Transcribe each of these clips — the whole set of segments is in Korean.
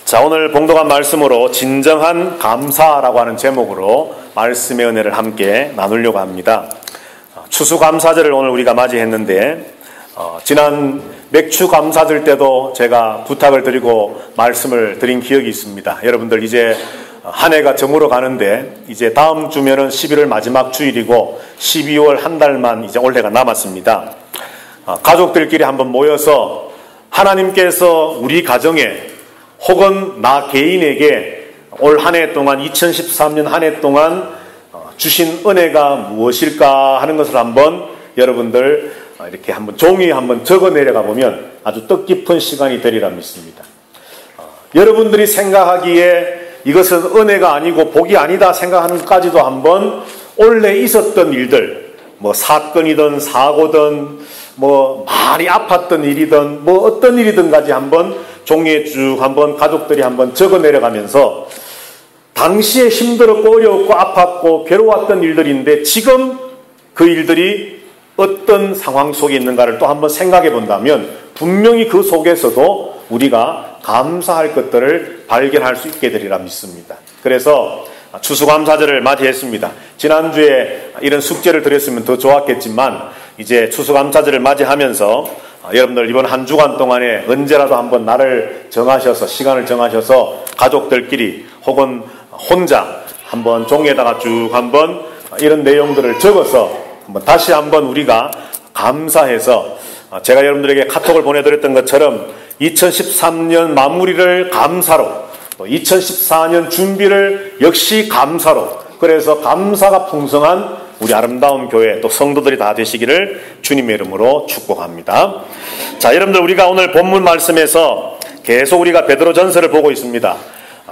자, 오늘 봉독한 말씀으로 진정한 감사라고 하는 제목으로 말씀의 은혜를 함께 나누려고 합니다. 추수감사절을 오늘 우리가 맞이했는데 지난 맥추감사절 때도 제가 부탁을 드리고 말씀을 드린 기억이 있습니다. 여러분들 이제 한 해가 저물어 가는데 이제 다음 주면은 11월 마지막 주일이고 12월 한 달만 이제 올해가 남았습니다. 가족들끼리 한번 모여서 하나님께서 우리 가정에 혹은 나 개인에게 올 한 해 동안 2013년 한 해 동안 주신 은혜가 무엇일까 하는 것을 한번 여러분들 이렇게 한번 종이에 한번 적어 내려가 보면 아주 뜻깊은 시간이 되리라 믿습니다. 여러분들이 생각하기에 이것은 은혜가 아니고 복이 아니다 생각하는 것까지도 한번 원래 있었던 일들, 뭐 사건이든 사고든 뭐 많이 아팠던 일이든 뭐 어떤 일이든까지 한번 종이에 쭉 한번 가족들이 한번 적어 내려가면서 당시에 힘들었고 어려웠고 아팠고 괴로웠던 일들인데 지금 그 일들이 어떤 상황 속에 있는가를 또 한번 생각해 본다면 분명히 그 속에서도 우리가 감사할 것들을 발견할 수 있게 되리라 믿습니다. 그래서 추수감사절을 맞이했습니다. 지난주에 이런 숙제를 드렸으면 더 좋았겠지만 이제 추수감사절을 맞이하면서 여러분들 이번 한 주간 동안에 언제라도 한번 날을 정하셔서 시간을 정하셔서 가족들끼리 혹은 혼자 한번 종이에다가 쭉 한번 이런 내용들을 적어서 한번 다시 한번 우리가 감사해서 제가 여러분들에게 카톡을 보내드렸던 것처럼 2013년 마무리를 감사로 또 2014년 준비를 역시 감사로 그래서 감사가 풍성한 우리 아름다운 교회 또 성도들이 다 되시기를 주님의 이름으로 축복합니다. 자, 여러분들 우리가 오늘 본문 말씀에서 계속 우리가 베드로전서를 보고 있습니다.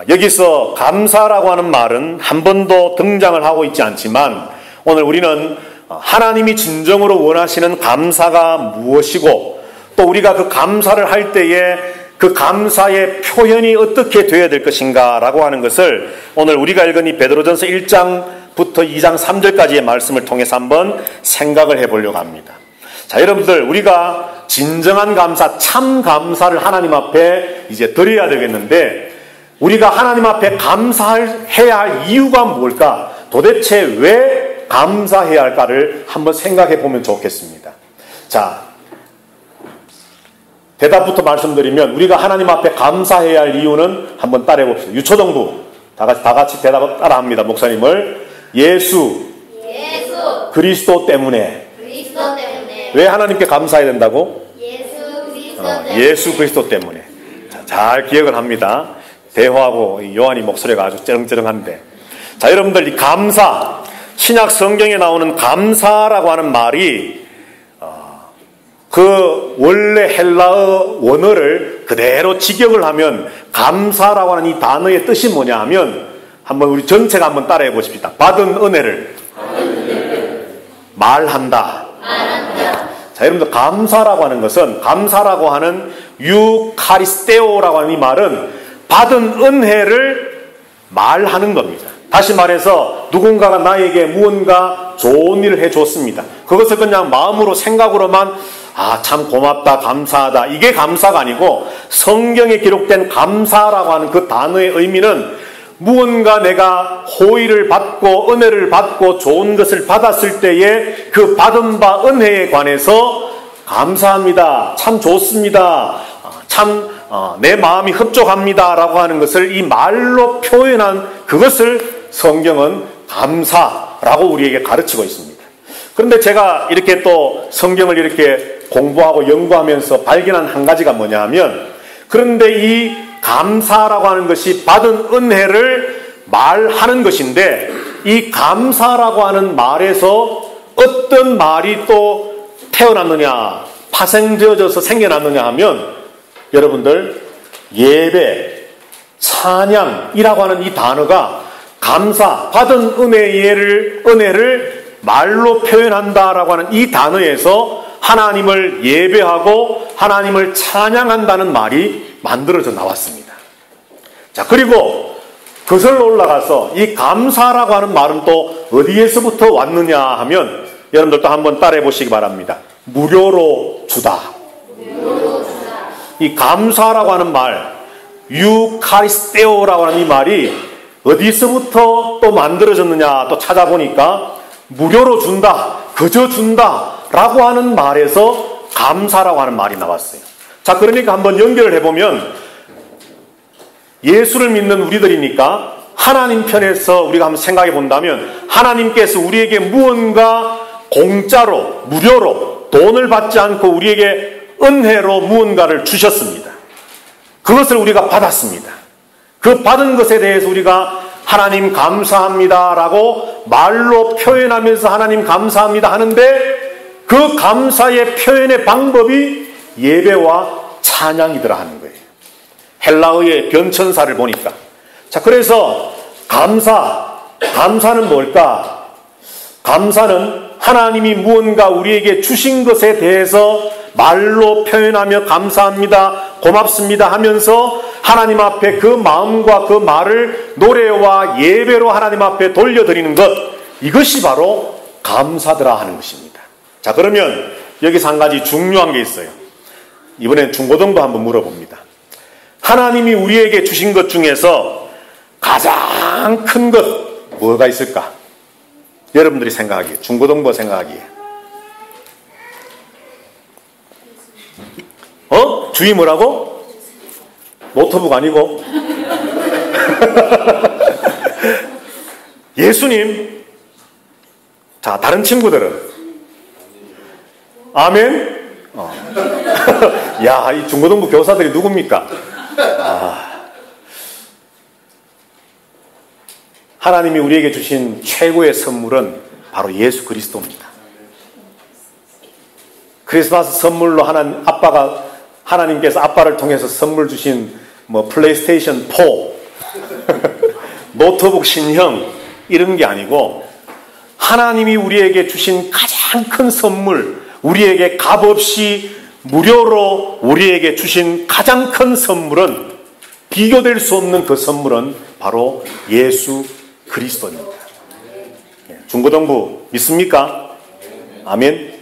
여기서 감사라고 하는 말은 한 번도 등장을 하고 있지 않지만 오늘 우리는 하나님이 진정으로 원하시는 감사가 무엇이고 또 우리가 그 감사를 할 때에 그 감사의 표현이 어떻게 되어야 될 것인가 라고 하는 것을 오늘 우리가 읽은 이 베드로전서 1장부터 2장 3절까지의 말씀을 통해서 한번 생각을 해보려고 합니다. 자, 여러분들 우리가 진정한 감사, 참 감사를 하나님 앞에 이제 드려야 되겠는데 우리가 하나님 앞에 감사해야 할 이유가 뭘까? 도대체 왜 감사해야 할까를 한번 생각해 보면 좋겠습니다. 자, 대답부터 말씀드리면 우리가 하나님 앞에 감사해야 할 이유는 한번 따라해 봅시다. 유초동부 다 같이 대답을 따라합니다. 목사님을 예수 그리스도 때문에 왜 하나님께 감사해야 된다고? 예수 그리스도 때문에. 자, 잘 기억을 합니다. 대화하고 요한이 목소리가 아주 쩌렁쩌렁한데 자, 여러분들 이 감사 신약 성경에 나오는 감사라고 하는 말이 그 원래 헬라어 원어를 그대로 직역을 하면 감사라고 하는 이 단어의 뜻이 뭐냐 하면 한번 우리 전체가 한번 따라해 보십시다. 받은 은혜를 말한다. 자, 여러분들 감사라고 하는 것은 감사라고 하는 유카리스테오라고 하는 이 말은 받은 은혜를 말하는 겁니다. 다시 말해서 누군가가 나에게 무언가 좋은 일을 해줬습니다. 그것을 그냥 마음으로 생각으로만 참 고맙다 감사하다 이게 감사가 아니고 성경에 기록된 감사라고 하는 그 단어의 의미는 무언가 내가 호의를 받고 은혜를 받고 좋은 것을 받았을 때에 그 받은 바 은혜에 관해서 감사합니다. 참 좋습니다. 참 내 마음이 흡족합니다 라고 하는 것을 이 말로 표현한 그것을 성경은 감사라고 우리에게 가르치고 있습니다. 그런데 제가 이렇게 또 성경을 이렇게 공부하고 연구하면서 발견한 한 가지가 뭐냐 하면 그런데 이 감사라고 하는 것이 받은 은혜를 말하는 것인데 이 감사라고 하는 말에서 어떤 말이 또 태어났느냐 파생되어져서 생겨났느냐 하면 여러분들 예배, 찬양이라고 하는 이 단어가 감사, 받은 은혜를 말로 표현한다라고 하는 이 단어에서 하나님을 예배하고 하나님을 찬양한다는 말이 만들어져 나왔습니다. 자, 그리고 그슬로 올라가서 이 감사라고 하는 말은 또 어디에서부터 왔느냐 하면 여러분들도 한번 따라해 보시기 바랍니다. 무료로 주다. 이 감사라고 하는 말 유카리스테오라고 하는 이 말이 어디서부터 또 만들어졌느냐 또 찾아보니까 무료로 준다, 그저 준다 라고 하는 말에서 감사라고 하는 말이 나왔어요. 자, 그러니까 한번 연결을 해보면 예수를 믿는 우리들이니까 하나님 편에서 우리가 한번 생각해 본다면 하나님께서 우리에게 무언가 공짜로, 무료로, 돈을 받지 않고 우리에게 은혜로 무언가를 주셨습니다. 그것을 우리가 받았습니다. 그 받은 것에 대해서 우리가 하나님 감사합니다 라고 말로 표현하면서 하나님 감사합니다 하는데 그 감사의 표현의 방법이 예배와 찬양이더라 하는 거예요. 헬라어의 변천사를 보니까. 자, 그래서 감사는 뭘까? 감사는 하나님이 무언가 우리에게 주신 것에 대해서 말로 표현하며 감사합니다, 고맙습니다 하면서 하나님 앞에 그 마음과 그 말을 노래와 예배로 하나님 앞에 돌려드리는 것, 이것이 바로 감사더라 하는 것입니다. 자, 그러면 여기서 한 가지 중요한 게 있어요. 이번엔 중고등부 한번 물어봅니다. 하나님이 우리에게 주신 것 중에서 가장 큰 것 뭐가 있을까? 여러분들이 생각하기에, 중고등부 생각하기에. 주의 뭐라고? 노트북 아니고? 예수님. 자, 다른 친구들은? 아멘? 야, 이 중고등부 교사들이 누굽니까? 하나님이 우리에게 주신 최고의 선물은 바로 예수 그리스도입니다. 크리스마스 선물로 하나님께서 아빠를 통해서 선물 주신 플레이스테이션 4, 노트북 신형 이런 게 아니고 하나님이 우리에게 주신 가장 큰 선물, 우리에게 값없이 무료로 우리에게 주신 가장 큰 선물은 비교될 수 없는 그 선물은 바로 예수 그리스도입니다. 중고등부 믿습니까? 아멘.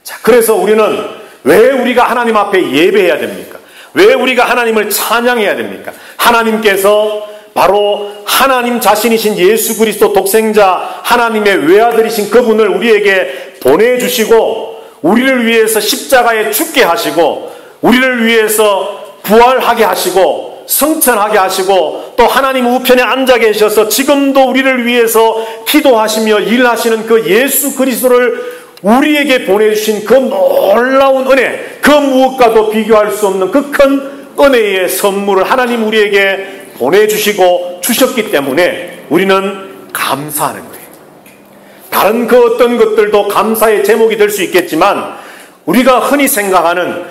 자, 그래서 우리는 왜 우리가 하나님 앞에 예배해야 됩니까? 왜 우리가 하나님을 찬양해야 됩니까? 하나님께서 바로 하나님 자신이신 예수 그리스도 독생자 하나님의 외아들이신 그분을 우리에게 보내주시고 우리를 위해서 십자가에 죽게 하시고 우리를 위해서 부활하게 하시고 성천하게 하시고 또 하나님 우편에 앉아 계셔서 지금도 우리를 위해서 기도하시며 일하시는 그 예수 그리스도를 우리에게 보내주신 그 놀라운 은혜, 그 무엇과도 비교할 수 없는 그 큰 은혜의 선물을 하나님 우리에게 보내주시고 주셨기 때문에 우리는 감사하는 거예요. 다른 그 어떤 것들도 감사의 제목이 될 수 있겠지만 우리가 흔히 생각하는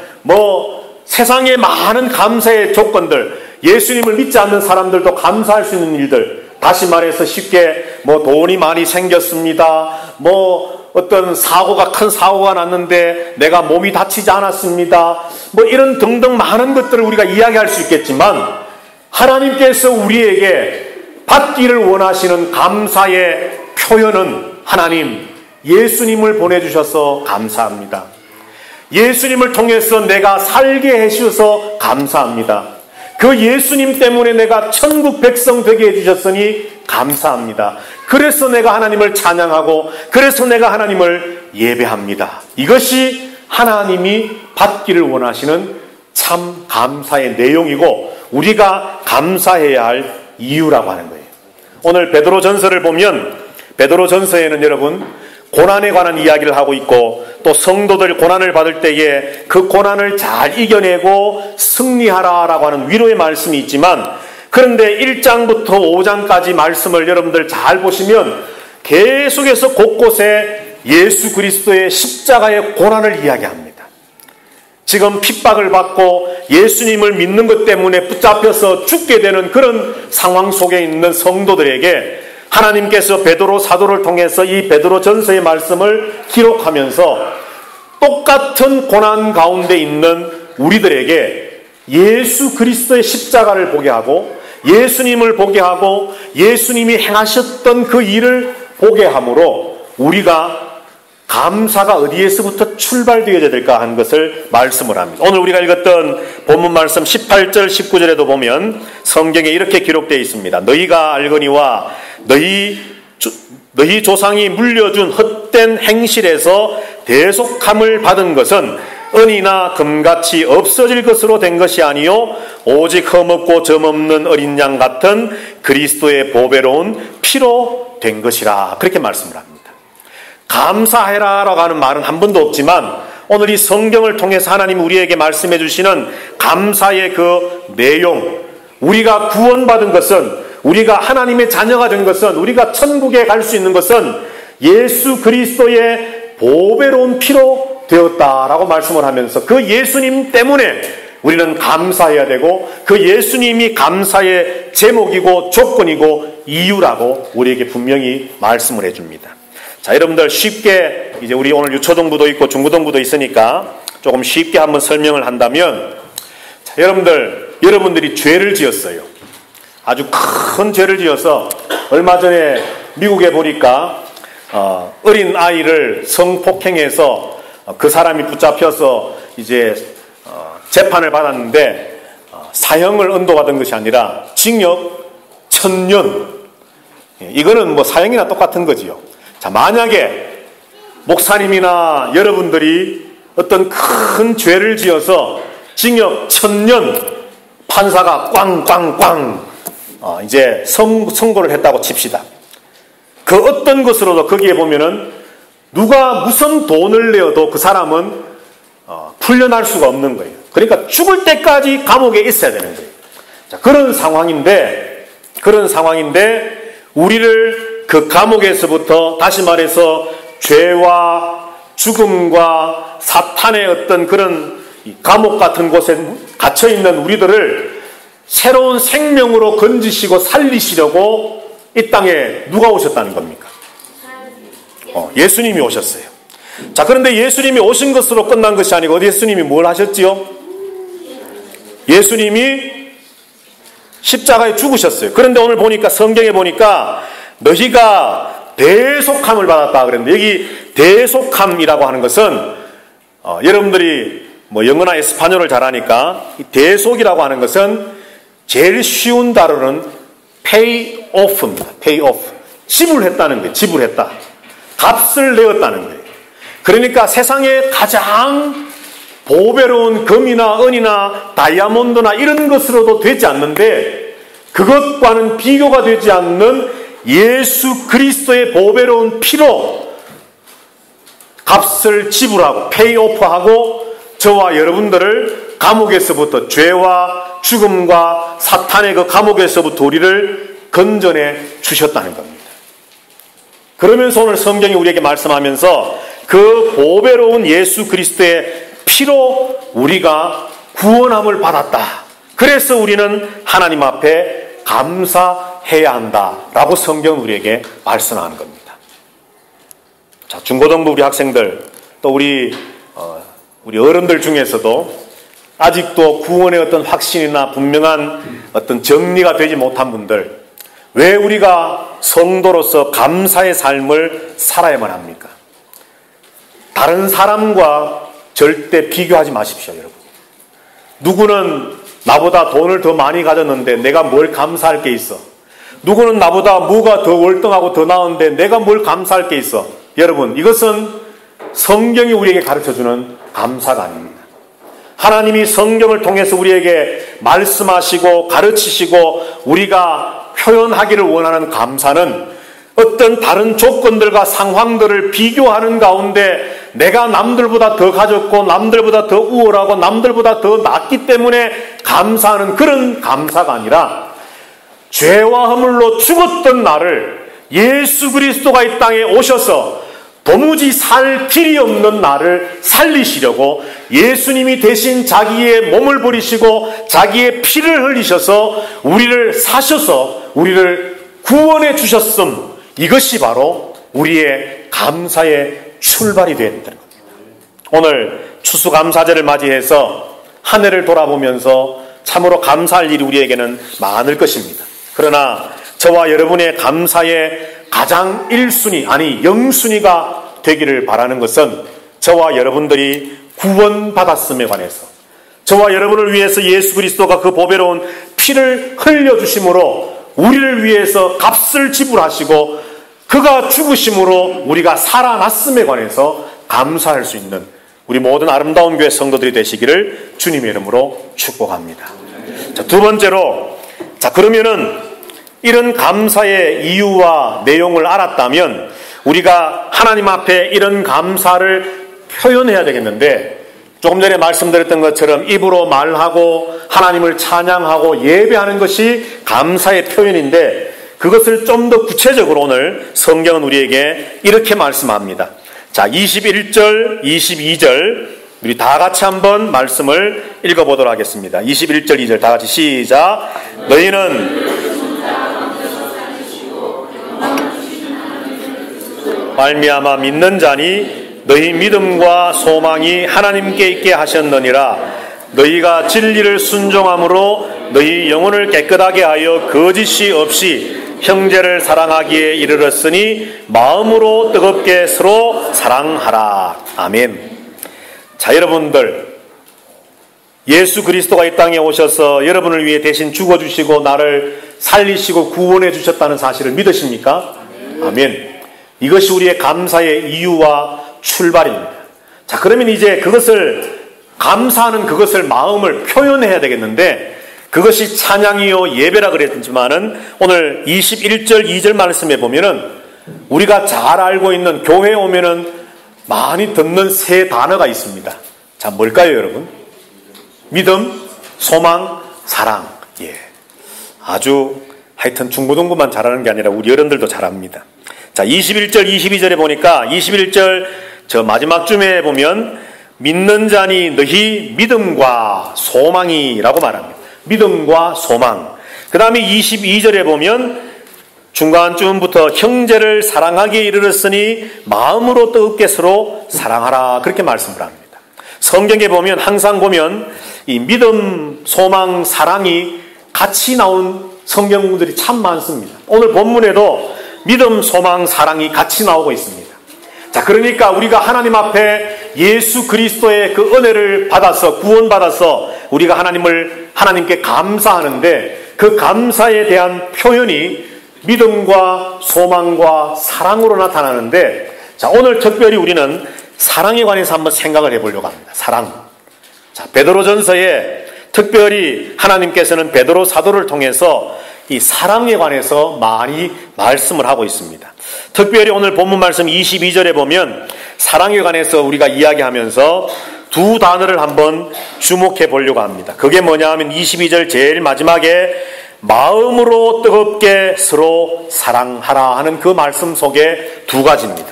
세상의 많은 감사의 조건들, 예수님을 믿지 않는 사람들도 감사할 수 있는 일들, 다시 말해서 쉽게 돈이 많이 생겼습니다. 어떤 큰 사고가 났는데 내가 몸이 다치지 않았습니다. 이런 등등 많은 것들을 우리가 이야기할 수 있겠지만 하나님께서 우리에게 받기를 원하시는 감사의 표현은 하나님, 예수님을 보내주셔서 감사합니다. 예수님을 통해서 내가 살게 해주셔서 감사합니다. 그 예수님 때문에 내가 천국 백성 되게 해주셨으니 감사합니다. 그래서 내가 하나님을 찬양하고 그래서 내가 하나님을 예배합니다. 이것이 하나님이 받기를 원하시는 참 감사의 내용이고 우리가 감사해야 할 이유라고 하는 거예요. 오늘 베드로전서를 보면 베드로전서에는 여러분 고난에 관한 이야기를 하고 있고 또 성도들 고난을 받을 때에 그 고난을 잘 이겨내고 승리하라라고 하는 위로의 말씀이 있지만 그런데 1장부터 5장까지 말씀을 여러분들 잘 보시면 계속해서 곳곳에 예수 그리스도의 십자가의 고난을 이야기합니다. 지금 핍박을 받고 예수님을 믿는 것 때문에 붙잡혀서 죽게 되는 그런 상황 속에 있는 성도들에게 하나님께서 베드로 사도를 통해서 이 베드로 전서의 말씀을 기록하면서 똑같은 고난 가운데 있는 우리들에게 예수 그리스도의 십자가를 보게 하고 예수님을 보게 하고 예수님이 행하셨던 그 일을 보게 함으로 우리가 감사가 어디에서부터 출발되어야 될까 하는 것을 말씀을 합니다. 오늘 우리가 읽었던 본문 말씀 18절 19절에도 보면 성경에 이렇게 기록되어 있습니다. 너희가 알거니와 너희 조상이 물려준 헛된 행실에서 대속함을 받은 것은 은이나 금같이 없어질 것으로 된 것이 아니요 오직 흠없고 점없는 어린 양 같은 그리스도의 보배로운 피로 된 것이라. 그렇게 말씀을 합니다. 감사해라라고 하는 말은 한 번도 없지만 오늘 이 성경을 통해서 하나님이 우리에게 말씀해 주시는 감사의 그 내용, 우리가 구원받은 것은, 우리가 하나님의 자녀가 된 것은, 우리가 천국에 갈 수 있는 것은 예수 그리스도의 보배로운 피로 되었다라고 말씀을 하면서 그 예수님 때문에 우리는 감사해야 되고 그 예수님이 감사의 제목이고 조건이고 이유라고 우리에게 분명히 말씀을 해줍니다. 자, 여러분들 쉽게 이제 우리 오늘 유초등부도 있고 중고등부도 있으니까 조금 쉽게 한번 설명을 한다면, 자, 여러분들이 죄를 지었어요. 아주 큰 죄를 지어서 얼마 전에 미국에 보니까 어린 아이를 성폭행해서 그 사람이 붙잡혀서 이제 재판을 받았는데 사형을 언도받은 것이 아니라 징역 1000년. 이거는 뭐 사형이나 똑같은 거지요. 자, 만약에 목사님이나 여러분들이 어떤 큰 죄를 지어서 징역 1000년 판사가 꽝꽝꽝 이제 선고를 했다고 칩시다. 그 어떤 것으로도 거기에 보면은 누가 무슨 돈을 내어도 그 사람은 풀려날 수가 없는 거예요. 그러니까 죽을 때까지 감옥에 있어야 되는 거예요. 자, 그런 상황인데 우리를 그 감옥에서부터, 다시 말해서 죄와 죽음과 사탄의 어떤 그런 감옥 같은 곳에 갇혀있는 우리들을 새로운 생명으로 건지시고 살리시려고 이 땅에 누가 오셨다는 겁니까? 예수님이 오셨어요. 자, 그런데 예수님이 오신 것으로 끝난 것이 아니고 예수님이 뭘 하셨지요? 예수님이 십자가에 죽으셨어요. 그런데 오늘 보니까 성경에 보니까 너희가 대속함을 받았다 그랬는데, 여기 대속함이라고 하는 것은 여러분들이 뭐 영어나 에스파뇰을 잘하니까 이 대속이라고 하는 것은 제일 쉬운 단어는 pay off입니다. pay off. 지불했다는 거예요. 지불했다. 값을 내었다는 거예요. 그러니까 세상에 가장 보배로운 금이나 은이나 다이아몬드나 이런 것으로도 되지 않는데, 그것과는 비교가 되지 않는 예수 그리스도의 보배로운 피로 값을 지불하고 페이오프하고 저와 여러분들을 감옥에서부터, 죄와 죽음과 사탄의 그 감옥에서부터 우리를 건져내 주셨다는 겁니다. 그러면서 오늘 성경이 우리에게 말씀하면서 그 보배로운 예수 그리스도의 피로 우리가 구원함을 받았다. 그래서 우리는 하나님 앞에 감사해야 한다라고 성경은 우리에게 말씀하는 겁니다. 자, 중고등부 우리 학생들, 또 우리 어른들 중에서도 아직도 구원의 어떤 확신이나 분명한 어떤 정리가 되지 못한 분들, 왜 우리가 성도로서 감사의 삶을 살아야만 합니까? 다른 사람과 절대 비교하지 마십시오, 여러분. 누구는 나보다 돈을 더 많이 가졌는데 내가 뭘 감사할 게 있어? 누구는 나보다 뭐가 더 월등하고 더 나은데 내가 뭘 감사할 게 있어? 여러분, 이것은 성경이 우리에게 가르쳐주는 감사가 아닙니다. 하나님이 성경을 통해서 우리에게 말씀하시고 가르치시고 우리가 표현하기를 원하는 감사는 어떤 다른 조건들과 상황들을 비교하는 가운데 내가 남들보다 더 가졌고 남들보다 더 우월하고 남들보다 더 낫기 때문에 감사하는 그런 감사가 아니라, 죄와 허물로 죽었던 나를 예수 그리스도가 이 땅에 오셔서 도무지 살 길이 없는 나를 살리시려고 예수님이 대신 자기의 몸을 버리시고 자기의 피를 흘리셔서 우리를 사셔서 우리를 구원해 주셨음, 이것이 바로 우리의 감사의 출발이 되어야 된다는 겁니다. 오늘 추수감사절을 맞이해서 한 해를 돌아보면서 참으로 감사할 일이 우리에게는 많을 것입니다. 그러나 저와 여러분의 감사의 가장 1순위, 아니 0순위가 되기를 바라는 것은 저와 여러분들이 구원받았음에 관해서, 저와 여러분을 위해서 예수 그리스도가 그 보배로운 피를 흘려주심으로 우리를 위해서 값을 지불하시고 그가 죽으심으로 우리가 살아났음에 관해서 감사할 수 있는 우리 모든 아름다운 교회 성도들이 되시기를 주님의 이름으로 축복합니다. 자, 두 번째로, 그러면은 이런 감사의 이유와 내용을 알았다면 우리가 하나님 앞에 이런 감사를 표현해야 되겠는데, 조금 전에 말씀드렸던 것처럼 입으로 말하고 하나님을 찬양하고 예배하는 것이 감사의 표현인데, 그것을 좀 더 구체적으로 오늘 성경은 우리에게 이렇게 말씀합니다. 자, 21절, 22절 우리 다 같이 한번 말씀을 읽어보도록 하겠습니다. 21절, 2절 다 같이 시작. 너희는 말미암아 믿는 자니 너희 믿음과 소망이 하나님께 있게 하셨느니라. 너희가 진리를 순종함으로 너희 영혼을 깨끗하게 하여 거짓이 없이 형제를 사랑하기에 이르렀으니 마음으로 뜨겁게 서로 사랑하라. 아멘. 자, 여러분들, 예수 그리스도가 이 땅에 오셔서 여러분을 위해 대신 죽어주시고 나를 살리시고 구원해 주셨다는 사실을 믿으십니까? 아멘. 이것이 우리의 감사의 이유와 출발입니다. 자, 그러면 이제 감사하는 그것을 마음을 표현해야 되겠는데, 그것이 찬양이요 예배라 그랬지만은 오늘 21절 2절 말씀에 보면은 우리가 잘 알고 있는, 교회에 오면은 많이 듣는 세 단어가 있습니다. 자, 뭘까요, 여러분? 믿음, 소망, 사랑. 예. 아주 하여튼 중고등부만 잘하는 게 아니라 우리 어른들도 잘합니다. 자, 21절 22절에 보니까 21절 저 마지막 쯤에 보면 믿는 자니 너희 믿음과 소망이라고 말합니다. 믿음과 소망. 그 다음에 22절에 보면 중간쯤부터 형제를 사랑하기에 이르렀으니 마음으로 뜨겁게 서로 사랑하라. 그렇게 말씀을 합니다. 성경에 보면 항상 보면 이 믿음, 소망, 사랑이 같이 나온 성경들이 참 많습니다. 오늘 본문에도 믿음, 소망, 사랑이 같이 나오고 있습니다. 자, 그러니까 우리가 하나님 앞에 예수 그리스도의 그 은혜를 받아서 구원받아서 우리가 하나님께 감사하는데, 그 감사에 대한 표현이 믿음과 소망과 사랑으로 나타나는데, 자, 오늘 특별히 우리는 사랑에 관해서 한번 생각을 해보려고 합니다. 사랑. 자, 베드로전서에 특별히 하나님께서는 베드로 사도를 통해서 이 사랑에 관해서 많이 말씀을 하고 있습니다. 특별히 오늘 본문 말씀 22절에 보면 사랑에 관해서 우리가 이야기하면서 두 단어를 한번 주목해 보려고 합니다. 그게 뭐냐 하면 22절 제일 마지막에 마음으로 뜨겁게 서로 사랑하라 하는 그 말씀 속에 두 가지입니다.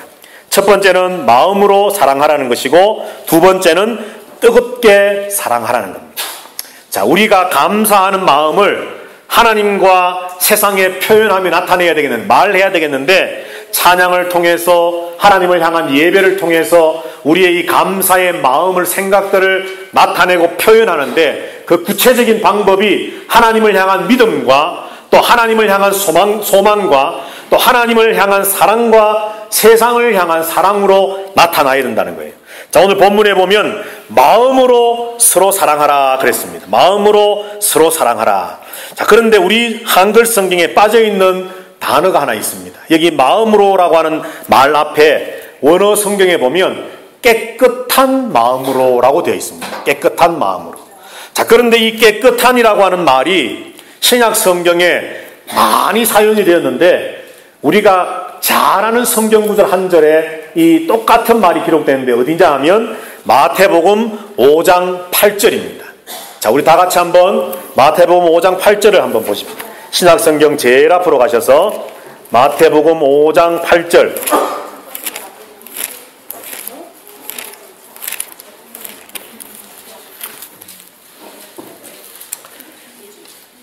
첫 번째는 마음으로 사랑하라는 것이고, 두 번째는 뜨겁게 사랑하라는 겁니다. 자, 우리가 감사하는 마음을 하나님과 세상에 표현하며 나타내야 되겠는데, 말해야 되겠는데, 찬양을 통해서 하나님을 향한 예배를 통해서 우리의 이 감사의 마음을, 생각들을 나타내고 표현하는데, 그 구체적인 방법이 하나님을 향한 믿음과 또 하나님을 향한 소망과 또 하나님을 향한 사랑과 세상을 향한 사랑으로 나타나야 된다는 거예요. 자, 오늘 본문에 보면 마음으로 서로 사랑하라 그랬습니다. 마음으로 서로 사랑하라. 자, 그런데 우리 한글 성경에 빠져있는 단어가 하나 있습니다. 여기 마음으로라고 하는 말 앞에 원어 성경에 보면 깨끗한 마음으로라고 되어 있습니다. 깨끗한 마음으로. 자, 그런데 이 깨끗한이라고 하는 말이 신약 성경에 많이 사용이 되었는데, 우리가 잘 아는 성경 구절 한 절에 이 똑같은 말이 기록되는데 어디냐 하면 마태복음 5장 8절입니다. 자, 우리 다 같이 한번 마태복음 5장 8절을 한번 보십시오. 신약 성경 제일 앞으로 가셔서 마태복음 5장 8절.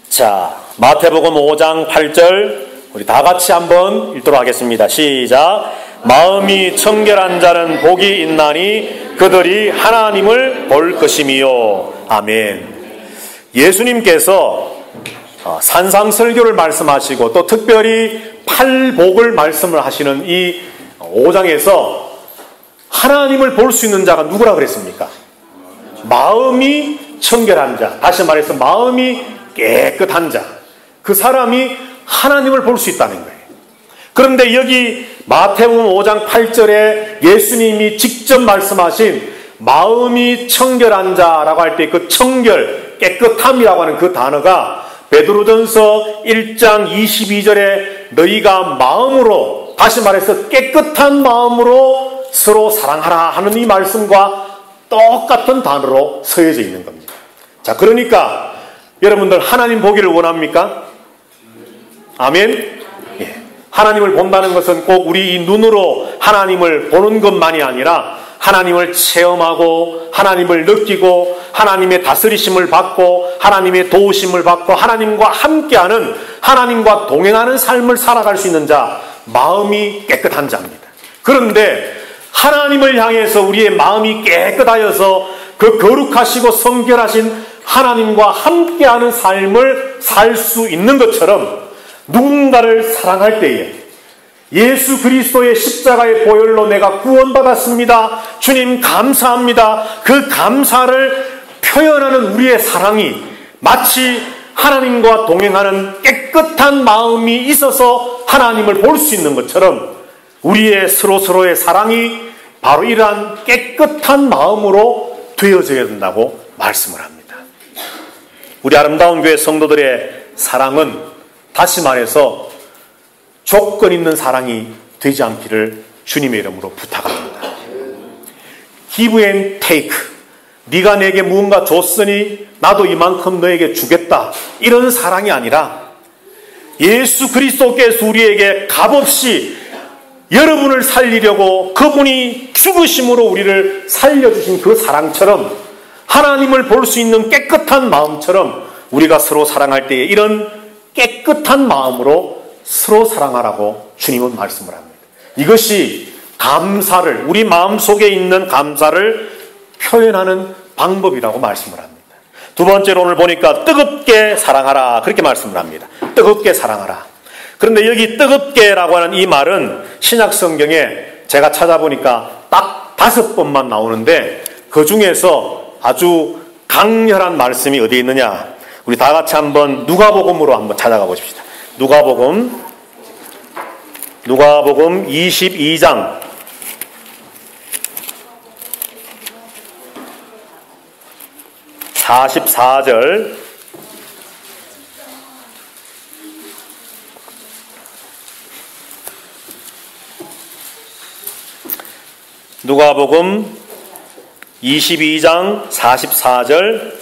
자, 마태복음 5장 8절 우리 다 같이 한번 읽도록 하겠습니다. 시작. 마음이 청결한 자는 복이 있나니 그들이 하나님을 볼 것이미요. 아멘. 예수님께서 산상설교를 말씀하시고 또 특별히 팔복을 말씀을 하시는 이 5장에서 하나님을 볼 수 있는 자가 누구라 그랬습니까? 마음이 청결한 자, 다시 말해서 마음이 깨끗한 자, 그 사람이 하나님을 볼 수 있다는 거예요. 그런데 여기 마태복음 5장 8절에 예수님이 직접 말씀하신 마음이 청결한 자라고 할 때 그 청결, 깨끗함이라고 하는 그 단어가 베드로전서 1장 22절에 너희가 마음으로, 다시 말해서 깨끗한 마음으로 서로 사랑하라 하는 이 말씀과 똑같은 단어로 서여져 있는 겁니다. 자, 그러니까 여러분들 하나님 보기를 원합니까? 아멘? 예. 하나님을 본다는 것은 꼭 우리 이 눈으로 하나님을 보는 것만이 아니라 하나님을 체험하고 하나님을 느끼고 하나님의 다스리심을 받고 하나님의 도우심을 받고 하나님과 함께하는, 하나님과 동행하는 삶을 살아갈 수 있는 자, 마음이 깨끗한 자입니다. 그런데 하나님을 향해서 우리의 마음이 깨끗하여서 그 거룩하시고 성결하신 하나님과 함께하는 삶을 살 수 있는 것처럼 누군가를 사랑할 때에 예수 그리스도의 십자가의 보혈로 내가 구원받았습니다, 주님 감사합니다, 그 감사를 표현하는 우리의 사랑이 마치 하나님과 동행하는 깨끗한 마음이 있어서 하나님을 볼 수 있는 것처럼 우리의 서로서로의 사랑이 바로 이러한 깨끗한 마음으로 되어져야 된다고 말씀을 합니다. 우리 아름다운 교회 성도들의 사랑은 다시 말해서 조건 있는 사랑이 되지 않기를 주님의 이름으로 부탁합니다. Give and take. 네가 내게 무언가 줬으니 나도 이만큼 너에게 주겠다, 이런 사랑이 아니라 예수 그리스도께서 우리에게 값없이 여러분을 살리려고 그분이 죽으심으로 우리를 살려주신 그 사랑처럼, 하나님을 볼 수 있는 깨끗한 마음처럼 우리가 서로 사랑할 때에 이런 깨끗한 마음으로 서로 사랑하라고 주님은 말씀을 합니다. 이것이 감사를, 우리 마음속에 있는 감사를 표현하는 방법이라고 말씀을 합니다. 두 번째로 오늘 보니까 뜨겁게 사랑하라, 그렇게 말씀을 합니다. 뜨겁게 사랑하라. 그런데 여기 뜨겁게라고 하는 이 말은 신약 성경에 제가 찾아보니까 딱 5번만 나오는데 그 중에서 아주 강렬한 말씀이 어디에 있느냐, 우리 다 같이 한번 누가복음으로 한번 찾아가 보십시다. 누가복음 22장 44절, 누가복음 22장 44절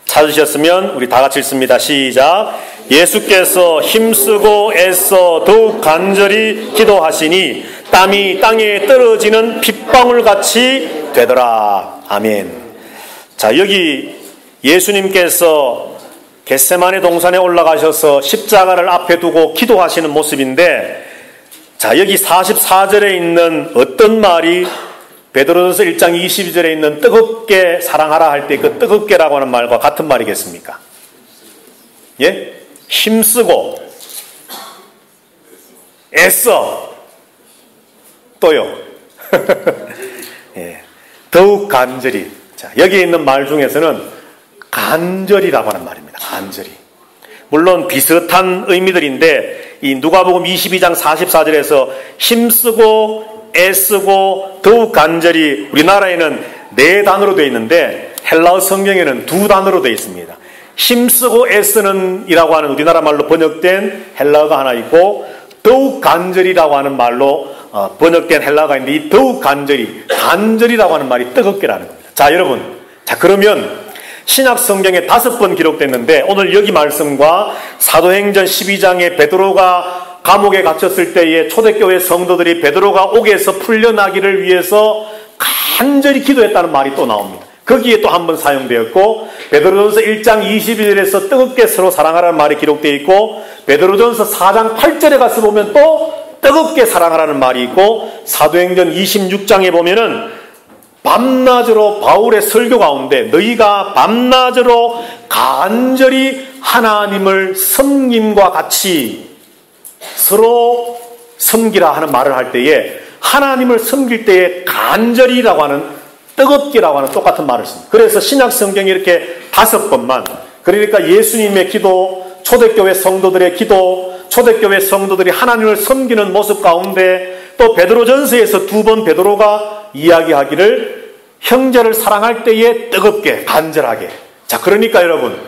찾으셨으면 우리 다 같이 읽습니다. 시작. 예수께서 힘쓰고 애써 더욱 간절히 기도하시니 땀이 땅에 떨어지는 핏방울 같이 되더라. 아멘. 자, 여기 예수님께서 겟세마네 동산에 올라가셔서 십자가를 앞에 두고 기도하시는 모습인데, 자, 여기 44절에 있는 어떤 말이 베드로전서 1장 22절에 있는 뜨겁게 사랑하라 할 때 그 뜨겁게라고 하는 말과 같은 말이겠습니까? 예? 힘쓰고 애써 또요. 예. 더욱 간절히. 자, 여기에 있는 말 중에서는 간절히라고 하는 말입니다. 간절히. 물론 비슷한 의미들인데 이 누가복음 22장 44절에서 힘쓰고 애쓰고 더욱 간절히, 우리나라에는 4단어로 되어 있는데 헬라어 성경에는 2단어로 되어 있습니다. 힘쓰고 애쓰는 이라고 하는 우리나라 말로 번역된 헬라어가 하나 있고 더욱 간절히라고 하는 말로 번역된 헬라어가 있는데, 이 더욱 간절히라고 하는 말이 뜨겁게라는 겁니다. 자, 여러분, 자, 그러면 신약 성경에 5번 기록됐는데 오늘 여기 말씀과 사도행전 12장에 베드로가 감옥에 갇혔을 때에 초대교회 성도들이 베드로가 옥에서 풀려나기를 위해서 간절히 기도했다는 말이 또 나옵니다. 거기에 또 한 번 사용되었고, 베드로전서 1장 22절에서 뜨겁게 서로 사랑하라는 말이 기록되어 있고, 베드로전서 4장 8절에 가서 보면 또 뜨겁게 사랑하라는 말이 있고, 사도행전 26장에 보면은 밤낮으로 바울의 설교 가운데 너희가 밤낮으로 간절히 하나님을 섬김과 같이 서로 섬기라 하는 말을 할 때에 하나님을 섬길 때에 간절히라고 하는, 뜨겁기라고 하는 똑같은 말을 씁니다. 그래서 신약 성경에 이렇게 5번만, 그러니까 예수님의 기도, 초대교회 성도들의 기도, 초대교회 성도들이 하나님을 섬기는 모습 가운데, 또 베드로전서에서 2번 베드로가 이야기하기를 형제를 사랑할 때에 뜨겁게, 간절하게. 자, 그러니까 여러분,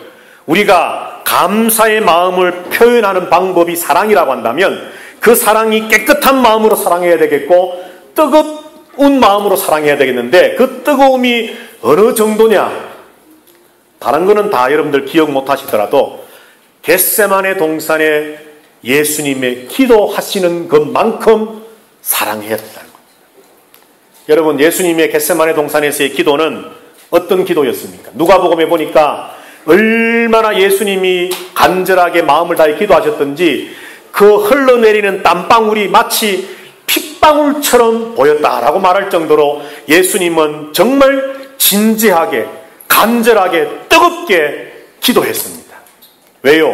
우리가 감사의 마음을 표현하는 방법이 사랑이라고 한다면 그 사랑이 깨끗한 마음으로 사랑해야 되겠고 뜨거운 마음으로 사랑해야 되겠는데, 그 뜨거움이 어느 정도냐? 다른 거는 다 여러분들 기억 못 하시더라도 겟세마네 동산에 예수님의 기도하시는 것만큼 사랑해야 된다는 겁니다. 여러분, 예수님의 겟세마네 동산에서의 기도는 어떤 기도였습니까? 누가복음에 보니까 얼마나 예수님이 간절하게 마음을 다해 기도하셨던지 그 흘러내리는 땀방울이 마치 핏방울처럼 보였다라고 말할 정도로 예수님은 정말 진지하게, 간절하게, 뜨겁게 기도했습니다. 왜요?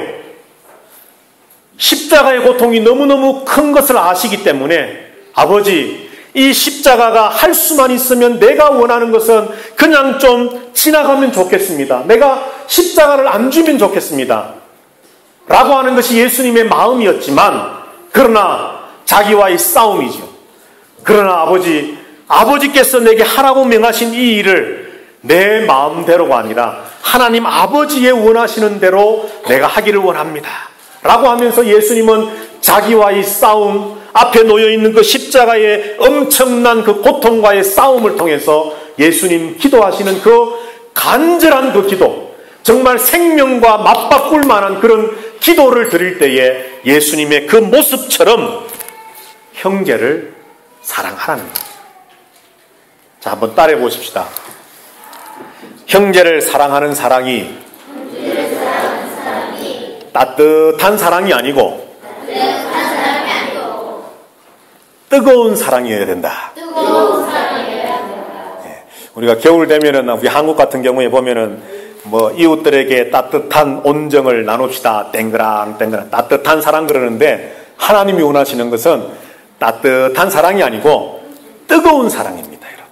십자가의 고통이 너무너무 큰 것을 아시기 때문에, 아버지, 이 십자가가 할 수만 있으면 내가 원하는 것은 그냥 좀 지나가면 좋겠습니다. 내가 십자가를 안 주면 좋겠습니다. 라고 하는 것이 예수님의 마음이었지만, 그러나 자기와의 싸움이죠. 그러나 아버지께서 내게 하라고 명하신 이 일을 내 마음대로가 아니라 하나님 아버지의 원하시는 대로 내가 하기를 원합니다. 라고 하면서 예수님은 자기와의 싸움, 앞에 놓여있는 그 십자가의 엄청난 그 고통과의 싸움을 통해서 예수님 기도하시는 그 간절한 그 기도, 정말 생명과 맞바꿀 만한 그런 기도를 드릴 때에 예수님의 그 모습처럼 형제를 사랑하라는 겁니다. 자, 한번 따라해 보십시다. 형제를 사랑하는 사랑이 따뜻한 사랑이 아니고 뜨거운 사랑이어야 된다. 우리가 겨울 되면은, 우리 한국 같은 경우에 보면은 이웃들에게 따뜻한 온정을 나눕시다. 땡그랑 따뜻한 사랑 그러는데, 하나님이 원하시는 것은 따뜻한 사랑이 아니고 뜨거운 사랑입니다, 여러분.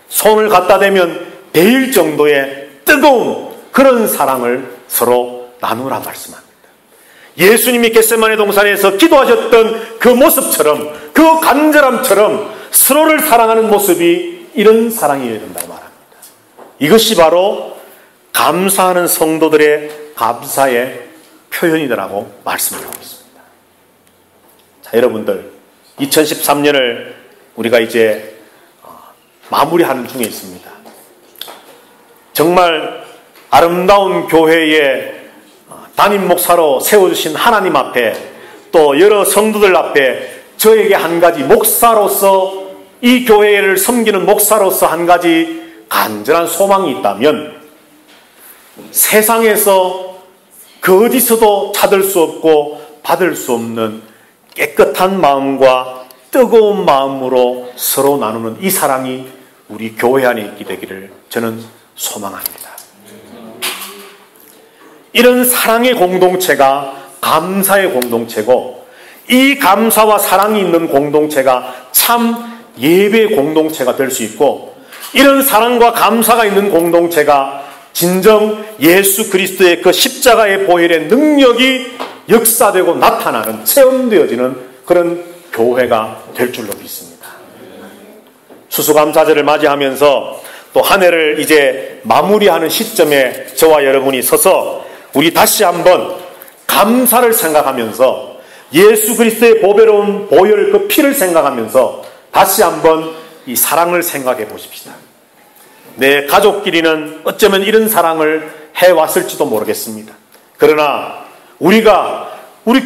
손을 갖다 대면 데일 정도의 뜨거운 그런 사랑을 서로 나누라 말씀합니다. 예수님이 겟세마네 동산에서 기도하셨던 그 모습처럼, 그 간절함처럼 서로를 사랑하는 모습이 이런 사랑이어야 된다고 말합니다. 이것이 바로 감사하는 성도들의 감사의 표현이라고 말씀을 하고 있습니다. 자, 여러분들, 2013년을 우리가 이제 마무리하는 중에 있습니다. 정말 아름다운 교회의 담임 목사로 세워주신 하나님 앞에, 또 여러 성도들 앞에 저에게 한 가지, 목사로서, 이 교회를 섬기는 목사로서 한 가지 간절한 소망이 있다면, 세상에서 그 어디서도 찾을 수 없고 받을 수 없는 깨끗한 마음과 뜨거운 마음으로 서로 나누는 이 사랑이 우리 교회 안에 있게 되기를 저는 소망합니다. 이런 사랑의 공동체가 감사의 공동체고, 이 감사와 사랑이 있는 공동체가 참 예배의 공동체가 될 수 있고, 이런 사랑과 감사가 있는 공동체가 진정 예수 그리스도의 그 십자가의 보혈의 능력이 역사되고 나타나는, 체험되어지는 그런 교회가 될 줄로 믿습니다. 추수감사절을 맞이하면서 또 한 해를 이제 마무리하는 시점에 저와 여러분이 서서 우리 다시 한번 감사를 생각하면서, 예수 그리스도의 보배로운 보혈 그 피를 생각하면서 다시 한번 이 사랑을 생각해 보십시다. 내 가족끼리는 어쩌면 이런 사랑을 해왔을지도 모르겠습니다. 그러나 우리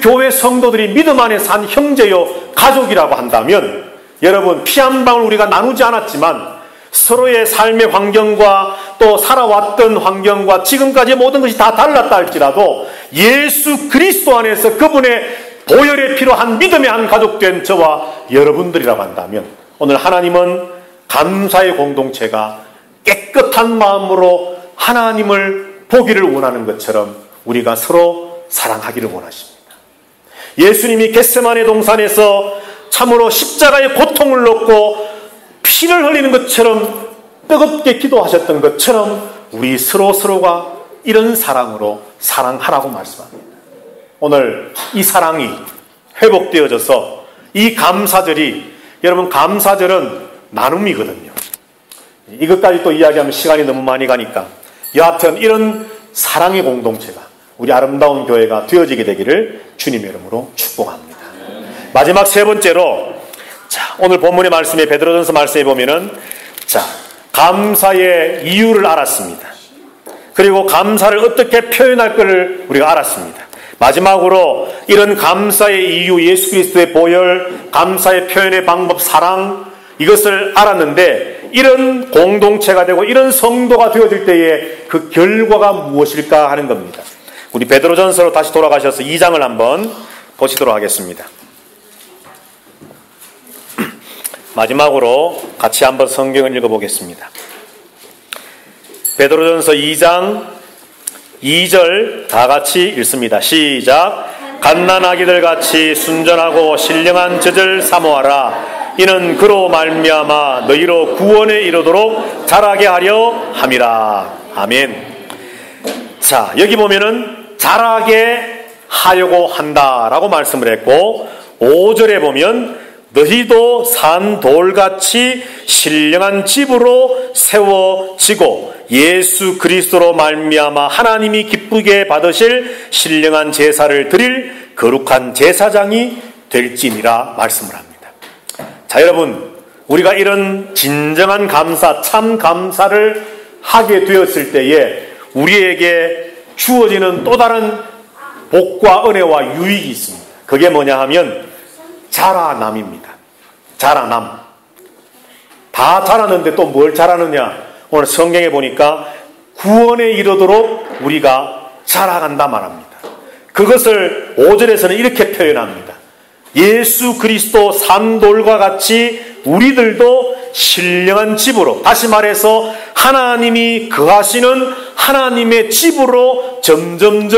교회 성도들이 믿음 안에 산 형제요 가족이라고 한다면, 여러분, 피 한 방울 우리가 나누지 않았지만 서로의 삶의 환경과 또 살아왔던 환경과 지금까지 모든 것이 다 달랐다 할지라도 예수 그리스도 안에서 그분의 보혈의 피로 한 믿음의 한 가족된 저와 여러분들이라고 한다면, 오늘 하나님은 감사의 공동체가 깨끗한 마음으로 하나님을 보기를 원하는 것처럼 우리가 서로 사랑하기를 원하십니다. 예수님이 겟세마네 동산에서 참으로 십자가의 고통 고통을 넣고 피를 흘리는 것처럼 뜨겁게 기도하셨던 것처럼 우리 서로가 이런 사랑으로 사랑하라고 말씀합니다. 오늘 이 사랑이 회복되어져서 이 감사절이, 여러분 감사절은 나눔이거든요. 이것까지 또 이야기하면 시간이 너무 많이 가니까 여하튼 이런 사랑의 공동체가 우리 아름다운 교회가 되어지게 되기를 주님의 이름으로 축복합니다. 마지막 세 번째로, 오늘 본문의 말씀에, 베드로전서 말씀에 보면은 감사의 이유를 알았습니다. 그리고 감사를 어떻게 표현할 것을 우리가 알았습니다. 마지막으로 이런 감사의 이유, 예수 그리스도의 보혈, 감사의 표현의 방법, 사랑, 이것을 알았는데 이런 공동체가 되고 이런 성도가 되어질 때에 그 결과가 무엇일까 하는 겁니다. 우리 베드로전서로 다시 돌아가셔서 2장을 한번 보시도록 하겠습니다. 마지막으로 같이 한번 성경을 읽어보겠습니다. 베드로전서 2장 2절 다 같이 읽습니다. 시작. 갓난아기들 같이 순전하고 신령한 젖을 사모하라. 이는 그로 말미암아 너희로 구원에 이르도록 자라게 하려 함이라. 아멘. 여기 보면은 자라게 하려고 한다라고 말씀을 했고, 5절에 보면 너희도 산 돌같이 신령한 집으로 세워지고 예수 그리스도로 말미암아 하나님이 기쁘게 받으실 신령한 제사를 드릴 거룩한 제사장이 될지니라 말씀을 합니다. 여러분, 우리가 이런 진정한 감사, 참 감사를 하게 되었을 때에 우리에게 주어지는 또 다른 복과 은혜와 유익이 있습니다. 그게 뭐냐 하면 자라남입니다. 자라남. 다 자라는데 또 뭘 자라느냐? 오늘 성경에 보니까 구원에 이르도록 우리가 자라간다 말합니다. 그것을 5절에서는 이렇게 표현합니다. 예수 그리스도 산돌과 같이 우리들도 신령한 집으로, 다시 말해서 하나님이 거하시는 하나님의 집으로 점점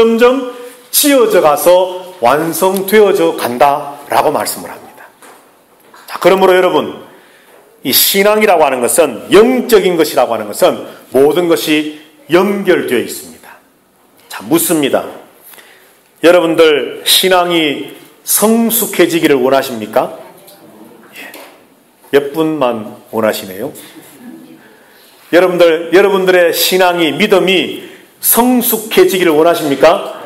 지어져 가서 완성되어져 간다라고 말씀을 합니다. 그러므로 여러분, 이 신앙이라고 하는 것은, 영적인 것이라고 하는 것은 모든 것이 연결되어 있습니다. 묻습니다. 여러분들 신앙이 성숙해지기를 원하십니까? 몇 분만 원하시네요. 여러분들의 신앙이, 믿음이 성숙해지기를 원하십니까?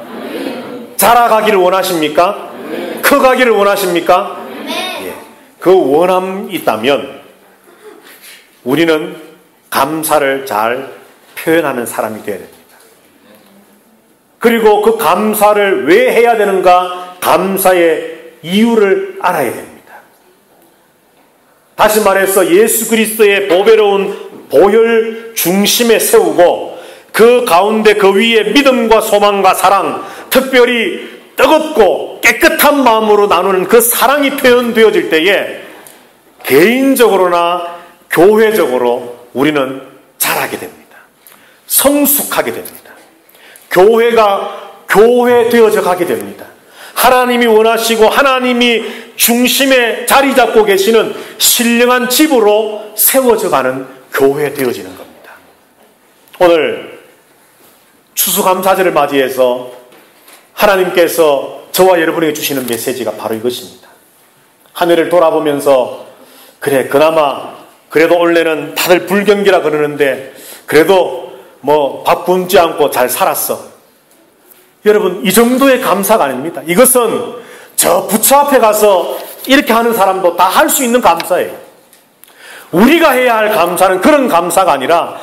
자라가기를 원하십니까? 커가기를 원하십니까? 그 원함이 있다면 우리는 감사를 잘 표현하는 사람이 되어야 됩니다. 그리고 그 감사를 왜 해야 되는가, 감사의 이유를 알아야 됩니다. 다시 말해서 예수 그리스도의 보배로운 보혈 중심에 세우고 그 가운데 그 위에 믿음과 소망과 사랑, 특별히 뜨겁고 깨끗한 마음으로 나누는 그 사랑이 표현되어질 때에 개인적으로나 교회적으로 우리는 자라게 됩니다. 성숙하게 됩니다. 교회가 교회 되어져 가게 됩니다. 하나님이 원하시고 하나님이 중심에 자리 잡고 계시는 신령한 집으로 세워져 가는 교회 되어지는 겁니다. 오늘 추수감사절을 맞이해서 하나님께서 저와 여러분에게 주시는 메시지가 바로 이것입니다. 한 해를 돌아보면서 그래, 그나마 그래도 원래는 다들 불경기라 그러는데 그래도 밥 굶지 않고 잘 살았어. 여러분, 이 정도의 감사가 아닙니다. 이것은 저 부처 앞에 가서 이렇게 하는 사람도 다 할 수 있는 감사예요. 우리가 해야 할 감사는 그런 감사가 아니라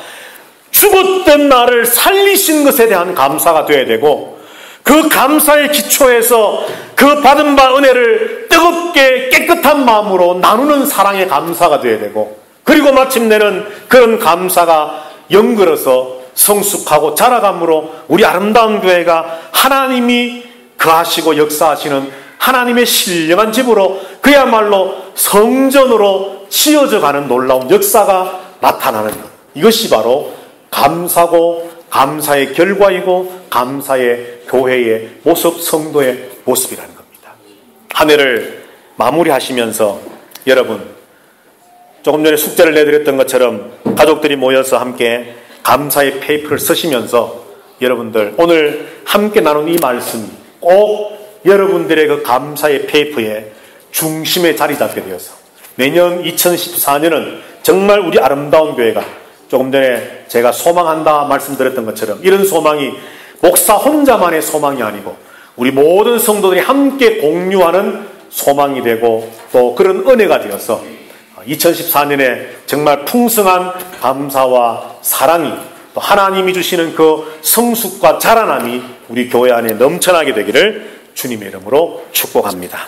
죽었던 나를 살리신 것에 대한 감사가 되어야 되고, 그 감사의 기초에서 그 받은 바 은혜를 뜨겁게 깨끗한 마음으로 나누는 사랑의 감사가 되어야 되고, 그리고 마침내는 그런 감사가 연결해서 성숙하고 자라감으로 우리 아름다운 교회가 하나님이 거하시고 역사하시는 하나님의 신령한 집으로, 그야말로 성전으로 지어져 가는 놀라운 역사가 나타나는 것. 이것이 바로 감사고 감사의 결과이고 감사의 교회의 모습, 성도의 모습이라는 겁니다. 한 해를 마무리하시면서 여러분, 조금 전에 숙제를 내드렸던 것처럼 가족들이 모여서 함께 감사의 페이퍼를 쓰시면서 여러분들 오늘 함께 나눈 이 말씀이 꼭 여러분들의 그 감사의 페이퍼의 중심에 자리 잡게 되어서 내년 2014년은 정말 우리 아름다운 교회가 조금 전에 제가 소망한다 말씀드렸던 것처럼 이런 소망이 목사 혼자만의 소망이 아니고 우리 모든 성도들이 함께 공유하는 소망이 되고 또 그런 은혜가 되어서 2014년에 정말 풍성한 감사와 사랑이 또 하나님이 주시는 그 성숙과 자라남이 우리 교회 안에 넘쳐나게 되기를 주님의 이름으로 축복합니다.